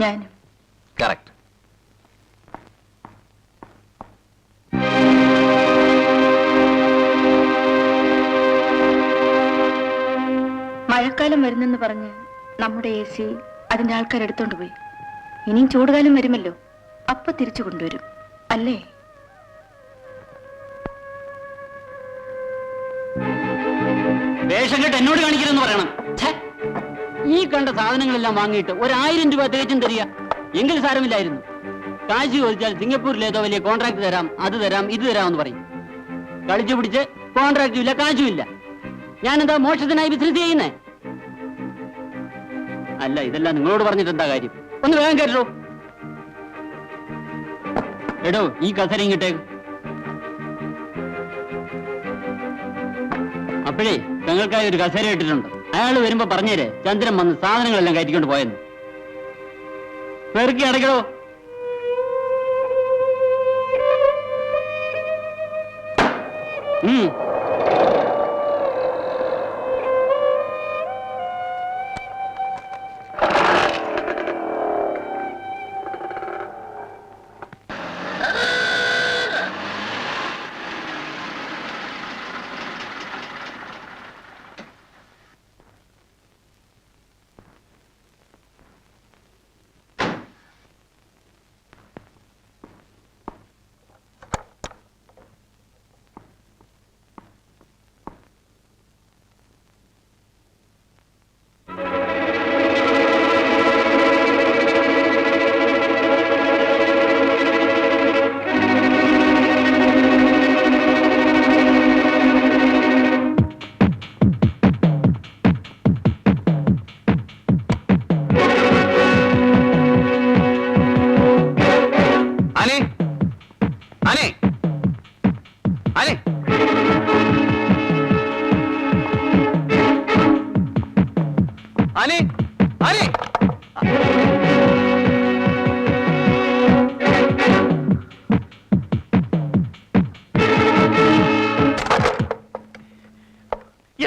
ഞാനും. കറക്റ്റ്. മഴക്കാലം വരുന്നെന്ന് പറഞ്ഞ് നമ്മുടെ AC അതിന്റെ ആൾക്കാർ എടുത്തോണ്ട് പോയി. ഇനിയും ചൂടുകാലം വരുമല്ലോ, അപ്പൊ തിരിച്ചു കൊണ്ടുവരും അല്ലേ? വേഷം കേട്ട് എന്നോട് കാണിക്കരുതെന്ന് പറയണം. ഈ കണ്ട സാധനങ്ങളെല്ലാം വാങ്ങിയിട്ട് 1000 രൂപ തികച്ചും തരിക എങ്കിൽ സാരമില്ലായിരുന്നു. കാശ് ചോദിച്ചാൽ സിംഗപ്പൂരിലേതോ വലിയ കോൺട്രാക്ട് തരാം, അത് തരാം, ഇത് തരാമെന്ന് പറയും. കളിച്ചു പിടിച്ച് കോൺട്രാക്റ്റും ഇല്ല, കാശും ഇല്ല. ഞാനെന്താ മോക്ഷത്തിനായി ബിസിനസ് ചെയ്യുന്നേ? അല്ല, ഇതെല്ലാം നിങ്ങളോട് പറഞ്ഞിട്ട് എന്താ കാര്യം? ഒന്ന് വേഗം കേട്ടോ. എടോ, ഈ കസര ഇങ്ങോട്ടേക്ക്. അപ്പോഴേ ഞങ്ങൾക്കായി ഒരു കസേര ഇട്ടിട്ടുണ്ട്. അയാൾ വരുമ്പോ പറഞ്ഞേരെ ചന്ദ്രൻ വന്ന് സാധനങ്ങളെല്ലാം കയറ്റിക്കൊണ്ട് പോയെന്ന്. പെറുക്കി അടയ്ക്കടോ.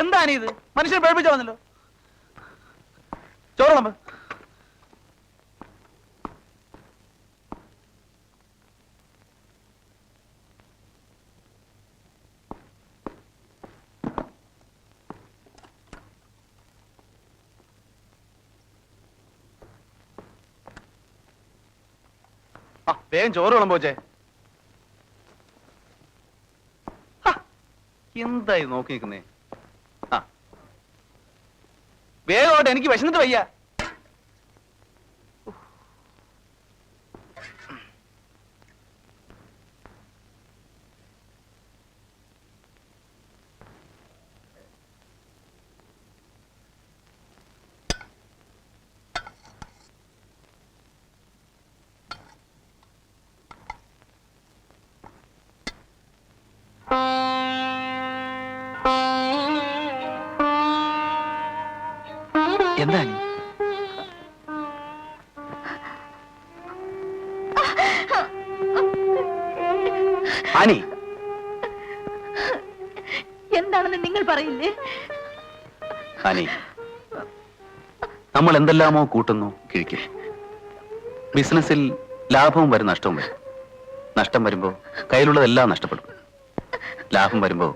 എന്താണ് ഇത്? മനുഷ്യനെ പേടിപ്പിച്ചാ വന്നല്ലോ. ചോറളമ്പ്. വേഗം ചോറ് വിളമ്പോച്ചേ. എന്തായി നോക്കി നിൽക്കുന്നേ? വേഗോട്ടെ, എനിക്ക് വിശന്നിട്ട് വയ്യ. എന്താ ആനി? എന്താണെന്ന് നിങ്ങൾ പറയില്ലേ? ആനി, നമ്മൾ എന്തെല്ലാമോ കൂട്ടുന്നു, കിഴിക്കും. ബിസിനസ്സിൽ ലാഭവും വരും, നഷ്ടവും വരും. നഷ്ടം വരുമ്പോ കയ്യിലുള്ളതെല്ലാം നഷ്ടപ്പെടും. ലാഭം വരുമ്പോ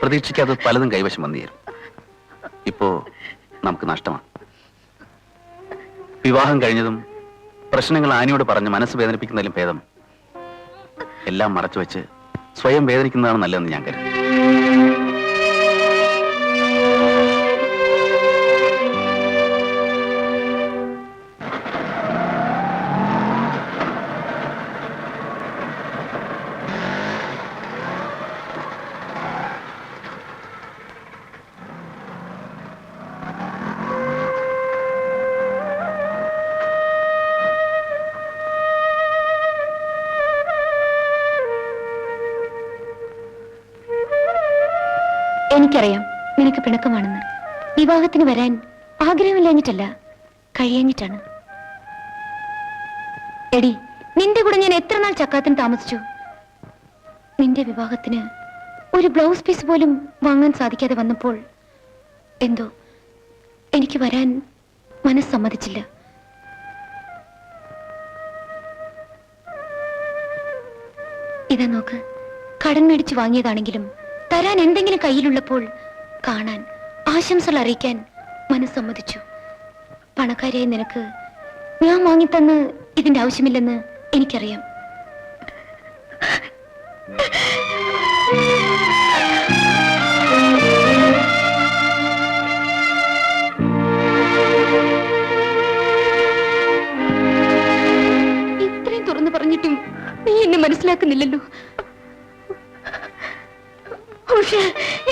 പ്രതീക്ഷിക്കാതെ പലതും കൈവശം വന്നു ചേരും. ഇപ്പോ നമുക്ക് നഷ്ടമാണ്. വിവാഹം കഴിഞ്ഞതും പ്രശ്നങ്ങൾ ആനിയോട് പറഞ്ഞ് മനസ്സ് വേദനിപ്പിക്കുന്നതിലും ഭേദം എല്ലാം മറച്ചു വെച്ച് സ്വയം വേദനിക്കുന്നതാണ് നല്ലതെന്ന് ഞാൻ കരുതുന്നു. എനിക്കറിയാം നിനക്ക് പിണക്കമാണെന്ന്. വിവാഹത്തിന് വരാൻ ആഗ്രഹമില്ലാഞ്ഞിട്ടല്ല, കഴിയാഞ്ഞിട്ടാണ്. എടി, നിന്റെ കൂടെ ഞാൻ എത്ര നാൾ ചക്കാത്തിന് താമസിച്ചു. നിന്റെ വിവാഹത്തിന് ഒരു ബ്ലൗസ് പീസ് പോലും വാങ്ങാൻ സാധിക്കാതെ വന്നപ്പോൾ എന്തോ എനിക്ക് വരാൻ മനസ്സ് സമ്മതിച്ചില്ല. ഇതാ നോക്ക്, കടം മേടിച്ച് വാങ്ങിയതാണെങ്കിലും തരാൻ എന്തെങ്കിലും കയ്യിലുള്ളപ്പോൾ കാണാൻ, ആശംസകൾ അറിയിക്കാൻ മനസ്സമ്മതിച്ചു. പണക്കാരിയായി നിനക്ക് ഞാൻ വാങ്ങിത്തന്ന് ഇതിന്റെ ആവശ്യമില്ലെന്ന് എനിക്കറിയാം. ഇത്രയും തുറന്നു പറഞ്ഞിട്ടും നീ എന്നെ മനസ്സിലാക്കുന്നില്ലല്ലോ.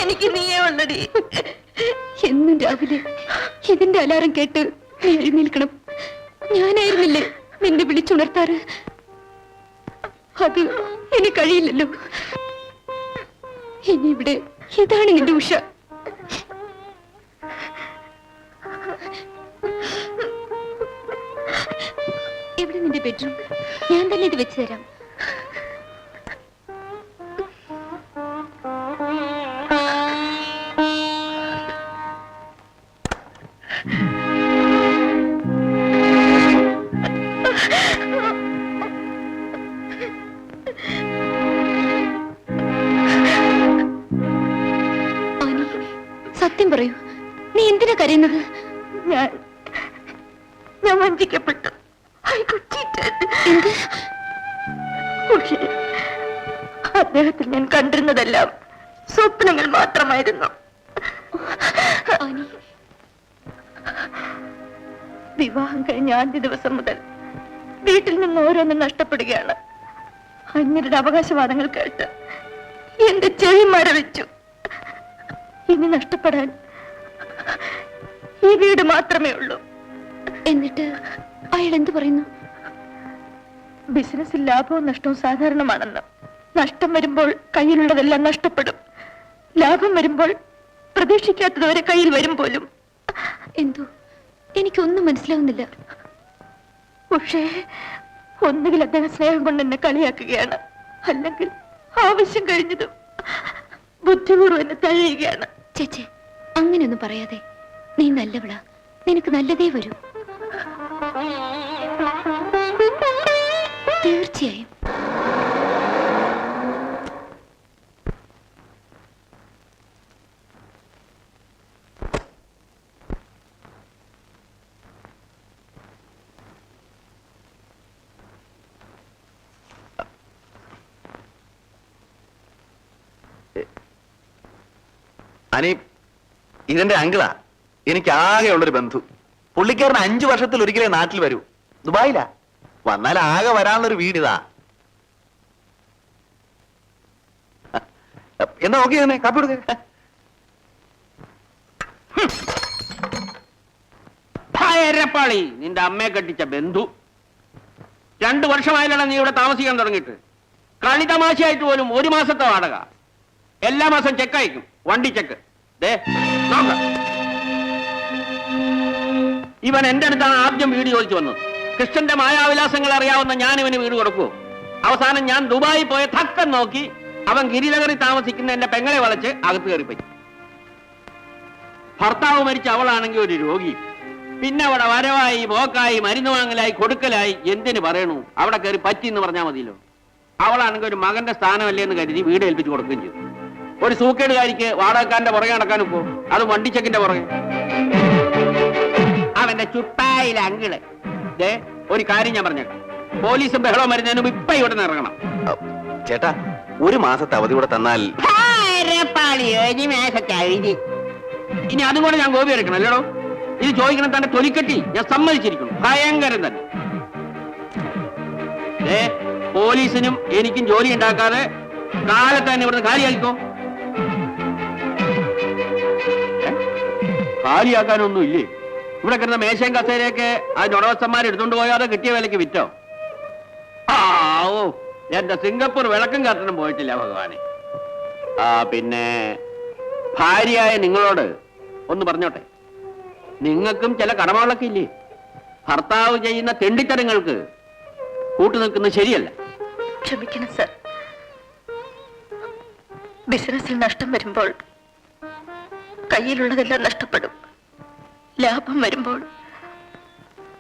എനിക്ക് നീയേ ഉള്ളടി. എന്നും രാവിലെ ഇതിന്റെ അലാറം കേട്ട് നീ എഴുന്നേൽക്കണം. ഞാനായിരുന്നില്ലേ നിന്നെ വിളിച്ചുണർത്താറ്? അത് ഇനി കഴിയില്ലല്ലോ. ഇനി ഇവിടെ ഇതാണ് നിന്റെ ഉഷ. എവിടെ നിന്റെ ബെഡ്റൂം? ഞാൻ തന്നെ ഇത് വെച്ച് തരാം. സത്യം പറയൂ, നീ എന്തിനാ കരയുന്നത്? ഞാൻ വഞ്ചിക്കപ്പെട്ടു. അദ്ദേഹത്തിൽ ഞാൻ കണ്ടിരുന്നതെല്ലാം സ്വപ്നങ്ങൾ മാത്രമായിരുന്നു. വിവാഹം കഴിഞ്ഞ ആദ്യ ദിവസം മുതൽ വീട്ടിൽ നിന്ന് ഓരോന്നും നഷ്ടപ്പെടുകയാണ്. അന്യരുടെ അവകാശവാദങ്ങൾ കേട്ട് എന്റെ ചെവി മരവിച്ചു. ഇനി നഷ്ടപ്പെടാൻ ഈ വീട് മാത്രമേ ഉള്ളൂ. എന്നിട്ട് അയാൾ എന്തു പറയുന്നു? ബിസിനസ്സിൽ ലാഭവും നഷ്ടവും സാധാരണമാണെന്ന്. നഷ്ടം വരുമ്പോൾ കയ്യിലുള്ളതെല്ലാം നഷ്ടപ്പെടും. ലാഭം വരുമ്പോൾ പ്രതീക്ഷിക്കാത്തതുവരെ കയ്യിൽ വരും പോലും. എന്തോ എനിക്കൊന്നും മനസ്സിലാവുന്നില്ല. പക്ഷേ ഒന്നുകിൽ അദ്ദേഹം സ്നേഹം കൊണ്ട് എന്നെ കളിയാക്കുകയാണ്, അല്ലെങ്കിൽ ആവശ്യം കഴിഞ്ഞതും ബുദ്ധിപൂർവ്വം എന്നെ തഴയുകയാണ്. ചേച്ചേ, അങ്ങനെയൊന്നും പറയാതെ. നീ നല്ലവളാ, നിനക്ക് നല്ലതേ വരൂ. തീർച്ചയായും. അനി, ഇതെന്റെ അങ്കിളാ. എനിക്ക് ആകെയുള്ളൊരു ബന്ധു. പുള്ളിക്കാരൻ 5 വർഷത്തിൽ ഒരിക്കലേ നാട്ടിൽ വരൂ. ദുബായിലാ. വന്നാൽ ആകെ വരാനുള്ളൊരു വീടിതാ. എന്നാ നോക്കി തന്നെ കാപ്പി കൊടുക്ക. ഭയരപ്പാളി, നിന്റെ അമ്മയെ കെട്ടിച്ച ബന്ധു. 2 വർഷമായാലാണ് നീ ഇവിടെ താമസിക്കാൻ തുടങ്ങിയിട്ട്. കളി തമാശയായിട്ട് പോലും 1 മാസത്തെ വാടക. എല്ലാ മാസം ചെക്ക് അയക്കും, വണ്ടി ചെക്ക്. ഇവൻ എന്റെ അടുത്താണ് ആദ്യം വീട് ചോദിച്ചു വന്നത്. കൃഷ്ണന്റെ മായാവിലാസങ്ങൾ അറിയാവുന്ന ഞാൻ ഇവന് വീട് കൊടുക്കുവോ? അവസാനം ഞാൻ ദുബായി പോയ തക്കം നോക്കി അവൻ ഗിരിനഗറിൽ താമസിക്കുന്ന എന്റെ പെങ്ങളെ വളച്ച് അകത്ത് കയറിപ്പോയി. ഭർത്താവ് മരിച്ച അവളാണെങ്കിൽ ഒരു രോഗി. പിന്നെ അവിടെ വരവായി, പോക്കായി, മരുന്ന് വാങ്ങലായി, കൊടുക്കലായി, എന്തിനു പറയണു? അവിടെ കയറി പറ്റി എന്ന് പറഞ്ഞാൽ മതിയല്ലോ. അവളാണെങ്കിൽ ഒരു മകന്റെ സ്ഥാനമല്ലേ എന്ന് കരുതി വീട് ഏൽപ്പിച്ചു കൊടുക്കുകയും ചെയ്തു. ഒരു സൂക്കേടുകാരിക്ക് വാടകക്കാരന്റെ പുറകെ നടക്കാനും പോ, അത് വണ്ടിച്ചക്കിന്റെ പുറകെ. അവന്റെ ചുട്ടായിലെ അങ്കിള്. ഒരു കാര്യം ഞാൻ പറഞ്ഞേക്കാം, പോലീസും ബഹളവും വരുന്നതിന് മുമ്പ് ഇപ്പൊ ഇവിടെ നിന്ന് ഇറങ്ങണം. ചേട്ടാ, 1 മാസത്തെ അവധി കൂടെ തന്നാൽ. ഇനി അതും കൂടെ ഞാൻ ഗോപി എടുക്കണം അല്ലേടോ? ഇത് ചോദിക്കണം തന്റെ തൊലിക്കെട്ടി ഞാൻ സമ്മതിച്ചിരിക്കുന്നു. ഭയങ്കരം തന്നെ. പോലീസിനും എനിക്കും ജോലി ഉണ്ടാക്കാതെ കാലത്ത് തന്നെ ഇവിടുന്ന് കാലിയാക്കിക്കോ. കാലിയാക്കാനൊന്നും ഇല്ലേ? ഇവിടെ കിടന്ന മേശയും കസേരയൊക്കെ അതിന്റെ ഉടമസ്ഥന്മാർ എടുത്തോണ്ട് പോയോ അതോ കിട്ടിയ വിലക്ക് വിറ്റോ? ഓ, എന്റെ സിംഗപ്പൂർ വിളക്കും കാട്ടനും പോയിട്ടില്ല ഭഗവാനെ. പിന്നെ ഭാര്യയായ നിങ്ങളോട് ഒന്ന് പറഞ്ഞോട്ടെ, നിങ്ങൾക്കും ചില കടമകളൊക്കെ ഇല്ലേ? ഭർത്താവ് ചെയ്യുന്ന തെണ്ടിത്തരങ്ങൾക്ക് കൂട്ടു നിൽക്കുന്നത് ശരിയല്ല. ക്ഷമിക്കണം സർ. ബിസിനസ്സിൽ നഷ്ടം വരുമ്പോൾ കയ്യിലുള്ളതെല്ലാം നഷ്ടപ്പെടും. ലാഭം വരുമ്പോൾ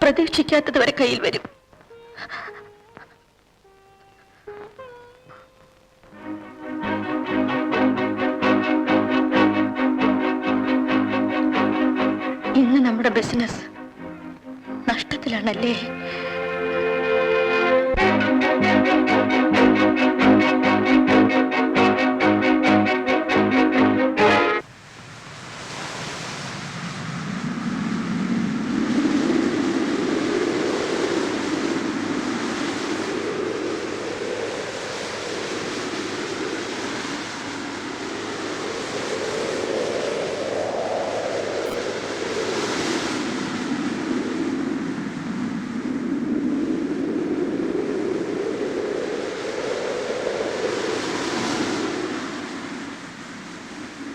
പ്രതീക്ഷിക്കാത്തത് വരെ കയ്യിൽ വരും. വീട്ടിലാണല്ലേ?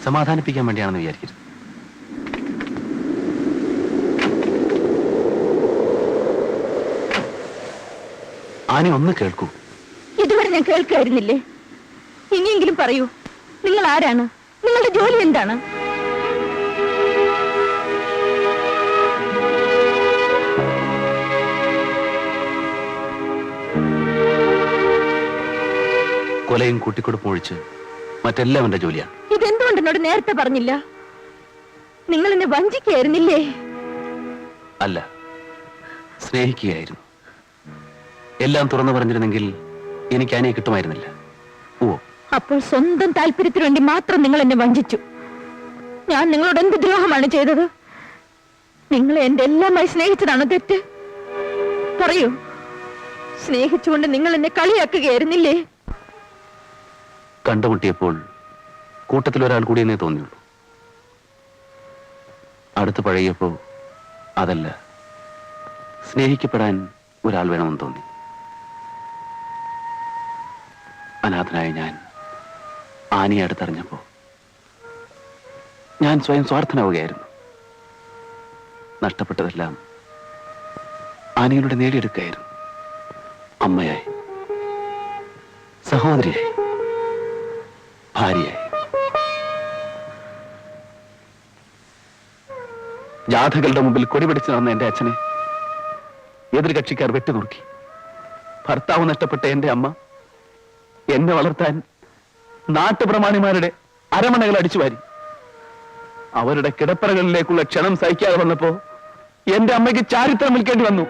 സമാധാനിപ്പിക്കാൻ വേണ്ടിയാണെന്ന് വിചാരിക്കരുത്. ആനി ഒന്ന് കേൾക്കൂ. ഇതുവരെ ഞാൻ കേൾക്കായിരുന്നില്ലേ? ഇനിയെങ്കിലും പറയൂ, നിങ്ങൾ ആരാണ്? നിങ്ങളുടെ ജോലി എന്താണ്? കൊലയും കൂട്ടിക്കൊടുപ്പും ഒഴിച്ച് മറ്റെല്ലാം എന്റെ ജോലിയാണ്. ഇതെന്തുകൊണ്ട് എന്നോട് നേരത്തെ പറഞ്ഞില്ല? നിങ്ങൾ എന്നെ വഞ്ചിക്കായിരുന്നില്ലേ? അല്ല, സ്നേഹിക്കുകയായിരുന്നു. എല്ലാം തുറന്നു പറഞ്ഞിരുന്നെങ്കിൽ എനിക്ക് ആനയെ കിട്ടുമായിരുന്നില്ല. ഓ, അപ്പോൾ സ്വന്തം താല്പര്യത്തിന് വേണ്ടി മാത്രം നിങ്ങൾ എന്നെ വഞ്ചിച്ചു. ഞാൻ നിങ്ങളോട് എന്ത് ദ്രോഹമാണ് ചെയ്തത്? നിങ്ങളെ എന്റെ എല്ലാമായി സ്നേഹിച്ചതാണോ തെറ്റ്? പറയൂ. സ്നേഹിച്ചുകൊണ്ട് നിങ്ങൾ എന്നെ കളിയാക്കുകയായിരുന്നില്ലേ? കണ്ടുമുട്ടിയപ്പോൾ കൂട്ടത്തിൽ ഒരാൾ കൂടിയെന്നേ തോന്നിയുള്ളൂ. അടുത്ത് പഴകിയപ്പോ അതല്ല, സ്നേഹിക്കപ്പെടാൻ ഒരാൾ വേണമെന്ന് തോന്നി. അനാഥനായ ഞാൻ ആനിയെ അടുത്തറിഞ്ഞപ്പോ ഞാൻ സ്വയം സ്വാർത്ഥനാവുകയായിരുന്നു. നഷ്ടപ്പെട്ടതെല്ലാം ആനിയിലൂടെ നേടിയെടുക്കുകയായിരുന്നു. അമ്മയായി, സഹോദരിയായി, ഭാര്യയായി. ജാഥകളുടെ മുമ്പിൽ കൊടിപിടിച്ച് നടന്ന എന്റെ അച്ഛനെ എതിർകക്ഷിക്കാർ വെട്ടിനുറുക്കി. ഭർത്താവ് നഷ്ടപ്പെട്ട എന്റെ അമ്മ എന്നെ വളർത്താൻ നാട്ടുപ്രമാണിമാരുടെ അരമണകൾ അടിച്ചുവാരി. അവരുടെ കിടപ്പറകളിലേക്കുള്ള ക്ഷണം സഹിക്കാതെ വന്നപ്പോ എന്റെ അമ്മയ്ക്ക് ചാരിത്രം വിൽക്കേണ്ടി വന്നു.